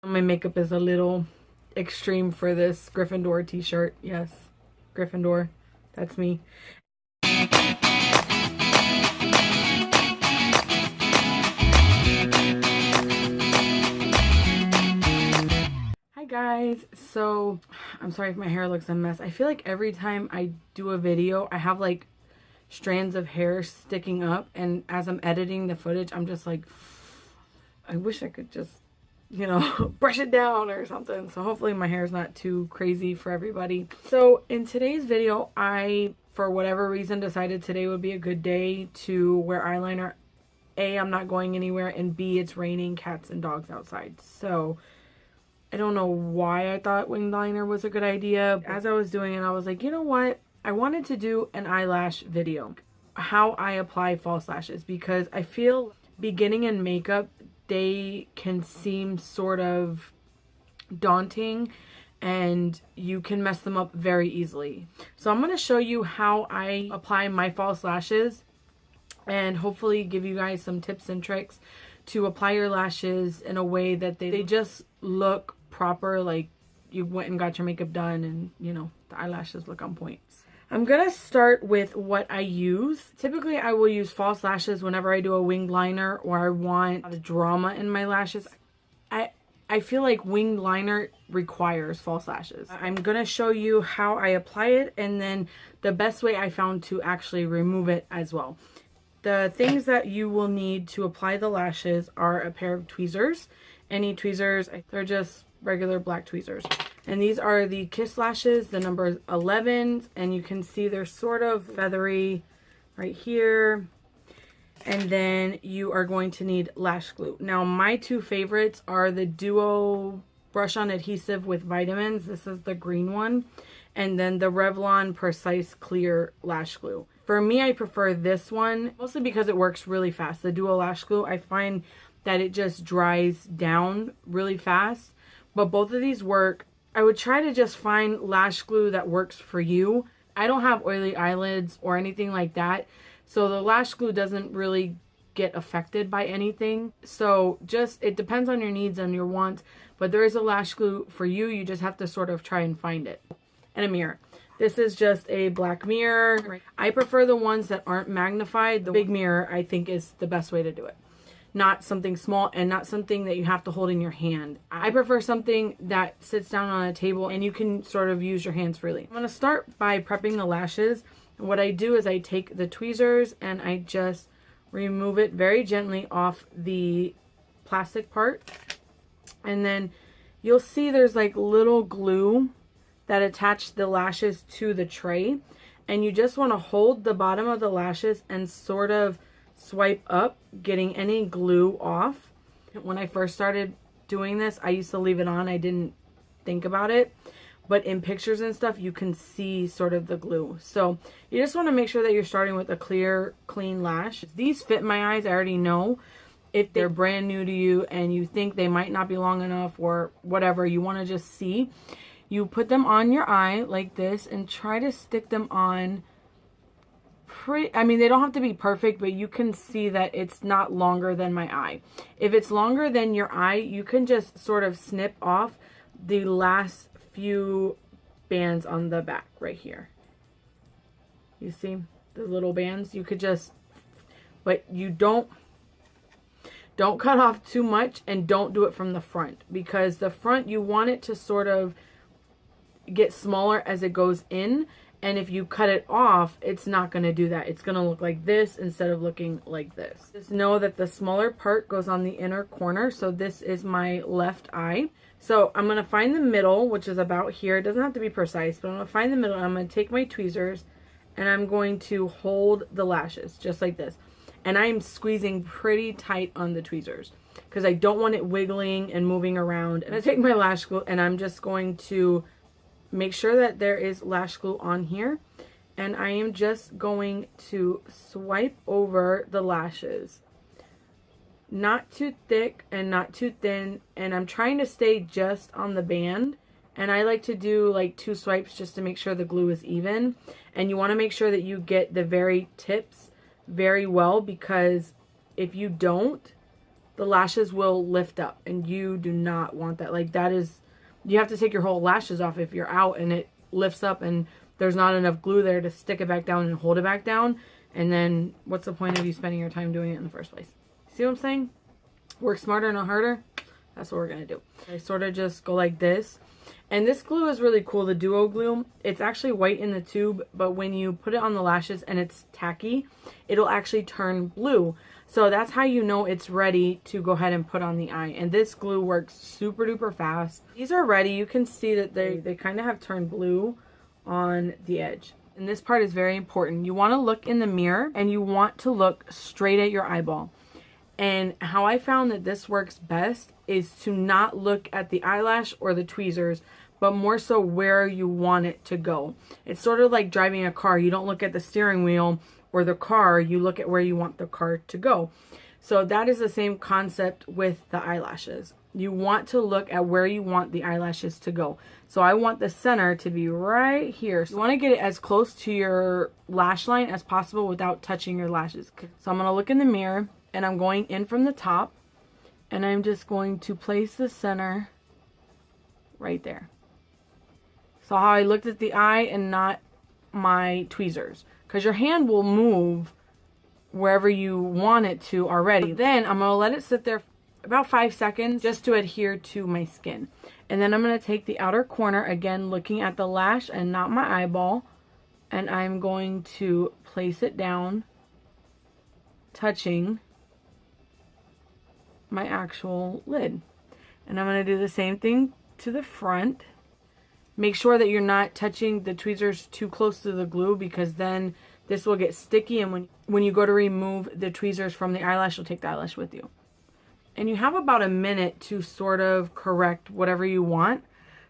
My makeup is a little extreme for this Gryffindor t-shirt. Yes, Gryffindor. That's me. Hi guys. So, I'm sorry if my hair looks a mess. I feel like every time I do a video, I have like strands of hair sticking up, and as I'm editing the footage, I'm just like, I wish I could just, you know, brush it down or something. So hopefully my hair is not too crazy for everybody. So in today's video, I, for whatever reason, decided today would be a good day to wear eyeliner. A, I'm not going anywhere, and B, it's raining cats and dogs outside. So I don't know why I thought winged liner was a good idea. As I was doing it, I was like, you know what? I wanted to do an eyelash video. How I apply false lashes, because I feel beginning in makeup, they can seem sort of daunting and you can mess them up very easily. So I'm going to show you how I apply my false lashes and hopefully give you guys some tips and tricks to apply your lashes in a way that they just look proper, like you went and got your makeup done and, you know, the eyelashes look on point. I'm going to start with what I use. Typically, I will use false lashes whenever I do a winged liner or I want the drama in my lashes. I feel like winged liner requires false lashes. I'm going to show you how I apply it and then the best way I found to actually remove it as well. The things that you will need to apply the lashes are a pair of tweezers. Any tweezers, they're just regular black tweezers. And these are the Kiss lashes, the number 11s, and you can see they're sort of feathery right here. And then you are going to need lash glue. Now, my two favorites are the Duo Brush On Adhesive with Vitamins. This is the green one. And then the Revlon Precise Clear Lash Glue. For me, I prefer this one, mostly because it works really fast. The Duo Lash Glue, I find that it just dries down really fast. But both of these work. I would try to just find lash glue that works for you. I don't have oily eyelids or anything like that, so the lash glue doesn't really get affected by anything. So just, it depends on your needs and your wants, but there is a lash glue for you. You just have to sort of try and find it. And a mirror. This is just a black mirror. I prefer the ones that aren't magnified. The big mirror, I think, is the best way to do it. Not something small and not something that you have to hold in your hand. I prefer something that sits down on a table and you can sort of use your hands freely. I'm going to start by prepping the lashes. And what I do is I take the tweezers and I just remove it very gently off the plastic part. And then you'll see there's like little glue that attach the lashes to the tray. And you just want to hold the bottom of the lashes and sort of swipe up, getting any glue off. When I first started doing this, I used to leave it on. I didn't think about it. But in pictures and stuff, you can see sort of the glue. So you just want to make sure that you're starting with a clear, clean lash. These fit my eyes, I already know. If they're brand new to you and you think they might not be long enough or whatever, you want to just see. You put them on your eye like this and try to stick them on. I mean, they don't have to be perfect, but you can see that it's not longer than my eye. If it's longer than your eye, you can just sort of snip off the last few bands on the back right here. You see the little bands? You could just, but you don't cut off too much and don't do it from the front, because the front, you want it to sort of get smaller as it goes in. And if you cut it off, it's not going to do that. It's going to look like this instead of looking like this. Just know that the smaller part goes on the inner corner. So this is my left eye. So I'm going to find the middle, which is about here. It doesn't have to be precise, but I'm going to find the middle. And I'm going to take my tweezers and I'm going to hold the lashes just like this. And I'm squeezing pretty tight on the tweezers because I don't want it wiggling and moving around. And I take my lash glue and I'm just going to make sure that there is lash glue on here, and I am just going to swipe over the lashes, not too thick and not too thin, and I'm trying to stay just on the band. And I like to do like 2 swipes just to make sure the glue is even, and you want to make sure that you get the very tips very well, because if you don't, the lashes will lift up, and you do not want that. Like, that is, you have to take your whole lashes off if you're out and it lifts up and there's not enough glue there to stick it back down and hold it back down. And then what's the point of you spending your time doing it in the first place? See what I'm saying? Work smarter, not harder. That's what we're going to do. I sort of just go like this. And this glue is really cool, the Duo glue. It's actually white in the tube, but when you put it on the lashes and it's tacky, it'll actually turn blue. So that's how you know it's ready to go ahead and put on the eye. And this glue works super duper fast. These are ready. You can see that they kind of have turned blue on the edge. And this part is very important. You want to look in the mirror and you want to look straight at your eyeball. And how I found that this works best is to not look at the eyelash or the tweezers, but more so where you want it to go. It's sort of like driving a car. You don't look at the steering wheel or the car, you look at where you want the car to go. So that is the same concept with the eyelashes. You want to look at where you want the eyelashes to go. So I want the center to be right here. So you want to get it as close to your lash line as possible without touching your lashes. So I'm going to look in the mirror and I'm going in from the top and I'm just going to place the center right there. So how I looked at the eye and not my tweezers, because your hand will move wherever you want it to already. Then I'm going to let it sit there about 5 seconds just to adhere to my skin. And then I'm going to take the outer corner, again looking at the lash and not my eyeball, and I'm going to place it down, touching my actual lid. And I'm going to do the same thing to the front. Make sure that you're not touching the tweezers too close to the glue, because then this will get sticky, and when you go to remove the tweezers from the eyelash, you'll take the eyelash with you. And you have about a minute to sort of correct whatever you want.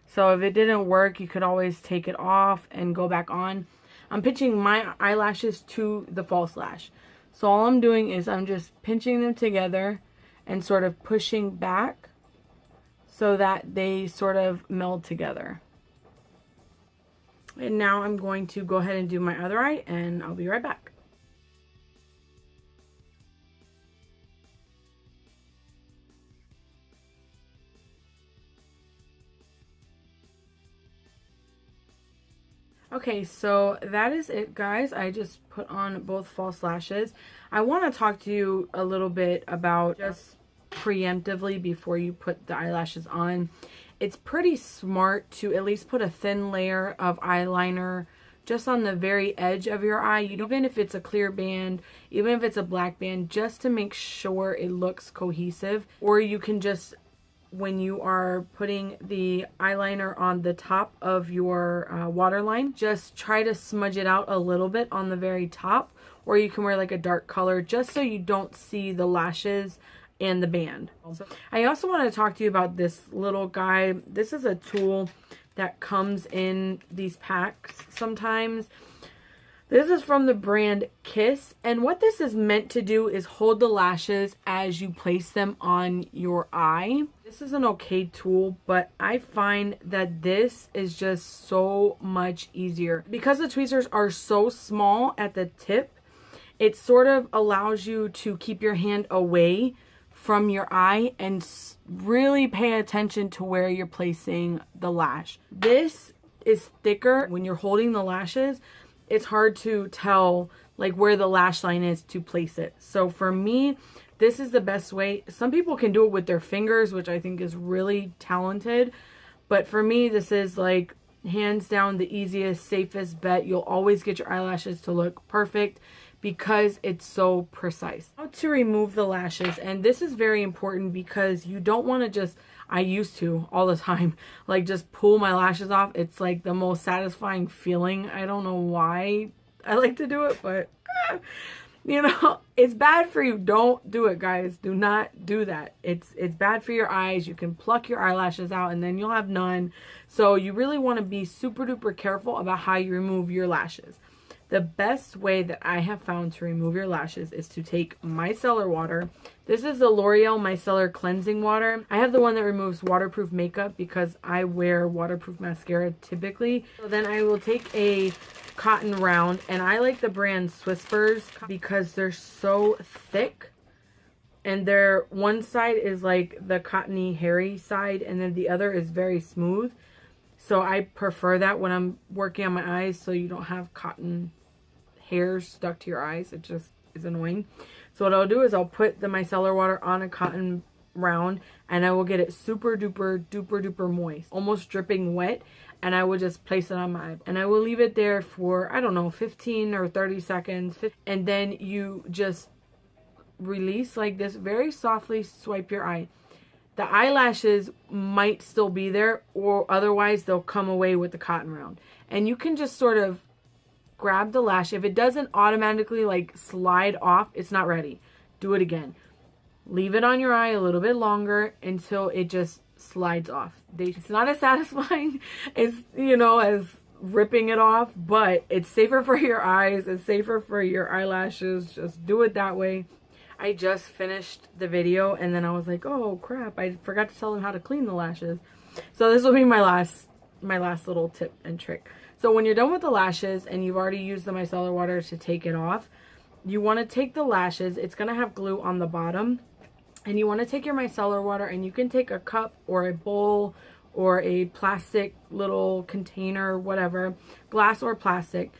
So if it didn't work, you could always take it off and go back on. I'm pinching my eyelashes to the false lash. So all I'm doing is I'm just pinching them together and sort of pushing back so that they sort of meld together. And now I'm going to go ahead and do my other eye, and I'll be right back. Okay, so that is it, guys. I just put on both false lashes. I want to talk to you a little bit about just preemptively before you put the eyelashes on. It's pretty smart to at least put a thin layer of eyeliner just on the very edge of your eye. Even if it's a clear band, even if it's a black band, just to make sure it looks cohesive. Or you can just, when you are putting the eyeliner on the top of your waterline, just try to smudge it out a little bit on the very top. Or you can wear like a dark color just so you don't see the lashes and the band. I also want to talk to you about this little guy. This is a tool that comes in these packs sometimes. This is from the brand Kiss, and what this is meant to do is hold the lashes as you place them on your eye. This is an okay tool, but I find that this is just so much easier. Because the tweezers are so small at the tip, it sort of allows you to keep your hand away from your eye and really pay attention to where you're placing the lash. This is thicker. When you're holding the lashes, it's hard to tell like where the lash line is to place it. So for me, this is the best way. Some people can do it with their fingers, which I think is really talented. But for me, this is like hands down the easiest, safest bet. You'll always get your eyelashes to look perfect because it's so precise. How to remove the lashes, and this is very important because you don't want to just, I used to all the time, like just pull my lashes off. It's like the most satisfying feeling. I don't know why I like to do it, but you know, it's bad for you. Don't do it, guys. Do not do that. It's bad for your eyes. You can pluck your eyelashes out and then you'll have none. So you really want to be super duper careful about how you remove your lashes. The best way that I have found to remove your lashes is to take micellar water. This is the L'Oreal Micellar Cleansing Water. I have the one that removes waterproof makeup because I wear waterproof mascara typically. So then I will take a cotton round, and I like the brand Whispers because they're so thick And their one side is like the cottony hairy side, and then the other is very smooth. So I prefer that when I'm working on my eyes, so you don't have cotton hairs stuck to your eyes. It just is annoying. So what I'll do is I'll put the micellar water on a cotton round, and I will get it super duper duper duper moist, almost dripping wet, and I will just place it on my eye. And I will leave it there for, I don't know, 15 or 30 seconds. And then you just release like this, very softly swipe your eye. The eyelashes might still be there, or otherwise they'll come away with the cotton round. And you can just sort of grab the lash. If it doesn't automatically like slide off, it's not ready. Do it again. Leave it on your eye a little bit longer until it just slides off. It's not as satisfying as, you know, as ripping it off, but it's safer for your eyes. It's safer for your eyelashes. Just do it that way. I just finished the video and then I was like, oh crap, I forgot to tell them how to clean the lashes. So this will be my last little tip and trick. So when you're done with the lashes and you've already used the micellar water to take it off, you want to take the lashes. It's going to have glue on the bottom. And you want to take your micellar water, and you can take a cup or a bowl or a plastic little container, whatever, glass or plastic,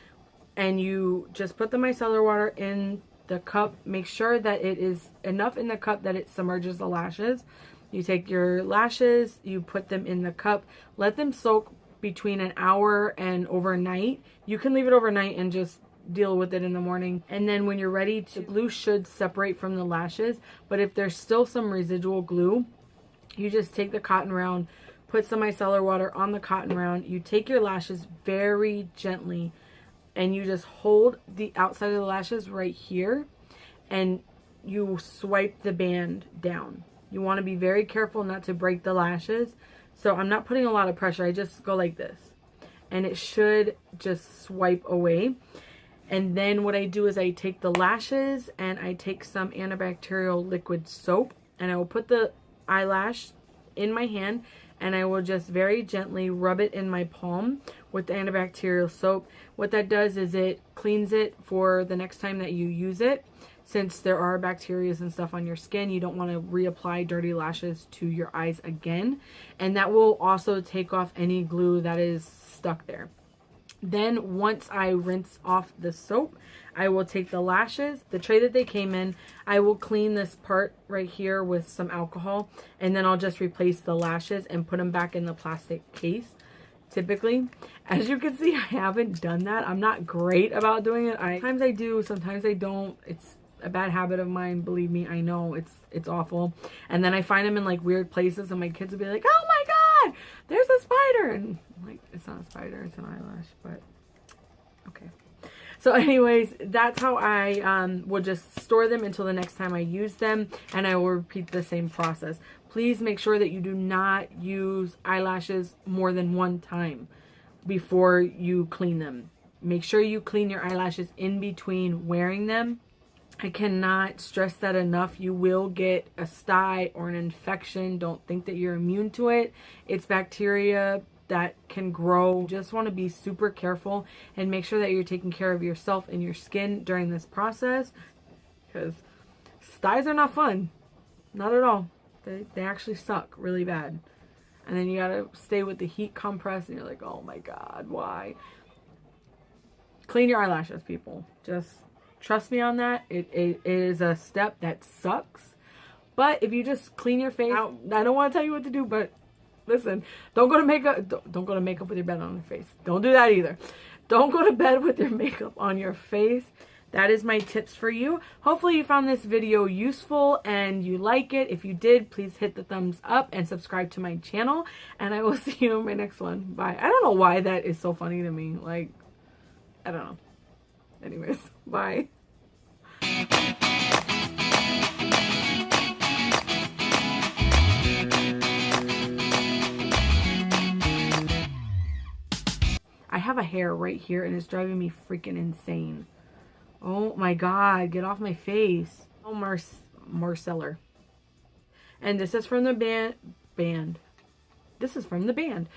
and you just put the micellar water in the cup. Make sure that it is enough in the cup that it submerges the lashes. You take your lashes, you put them in the cup, let them soak between an hour and overnight. You can leave it overnight and just deal with it in the morning. And then when you're ready, the glue should separate from the lashes. But if there's still some residual glue, you just take the cotton round, put some micellar water on the cotton round. You take your lashes very gently and you just hold the outside of the lashes right here and you swipe the band down. You want to be very careful not to break the lashes. So I'm not putting a lot of pressure. I just go like this and it should just swipe away. And then what I do is I take the lashes and I take some antibacterial liquid soap and I will put the eyelash in my hand and I will just very gently rub it in my palm with the antibacterial soap. What that does is it cleans it for the next time that you use it. Since there are bacteria and stuff on your skin, you don't want to reapply dirty lashes to your eyes again. And that will also take off any glue that is stuck there. Then once I rinse off the soap, I will take the lashes, the tray that they came in, I will clean this part right here with some alcohol, and then I'll just replace the lashes and put them back in the plastic case. Typically, as you can see, I haven't done that. I'm not great about doing it. Sometimes I do, sometimes I don't. It's a bad habit of mine, believe me. I know it's awful. And then I find them in like weird places and my kids will be like, oh my god, there's a spider, and I'm like, it's not a spider, it's an eyelash. But okay, so anyways, that's how I will just store them until the next time I use them, and I will repeat the same process. Please make sure that you do not use eyelashes more than one time before you clean them. Make sure you clean your eyelashes in between wearing them. I cannot stress that enough. You will get a sty or an infection. Don't think that you're immune to it. It's bacteria that can grow. You just want to be super careful and make sure that you're taking care of yourself and your skin during this process, because styes are not fun. Not at all. They actually suck really bad. And then you gotta stay with the heat compress and you're like, oh my god, why? Clean your eyelashes, people. Just trust me on that. It is a step that sucks. But if you just clean your face, I don't want to tell you what to do, but listen, don't go to makeup. Don't go to makeup with your bed on your face. Don't do that either. Don't go to bed with your makeup on your face. That is my tips for you. Hopefully you found this video useful and you like it. If you did, please hit the thumbs up and subscribe to my channel. And I will see you in my next one. Bye. I don't know why that is so funny to me. Like, I don't know. Anyways, bye. I have a hair right here and it's driving me freaking insane. Oh my god, get off my face. Oh, Marceller. And this is from the band. This is from the band.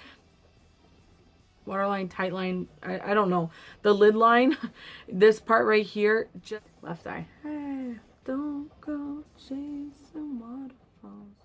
Waterline, tight line, I don't know. The lid line, this part right here, just left eye. Don't go chasing waterfalls.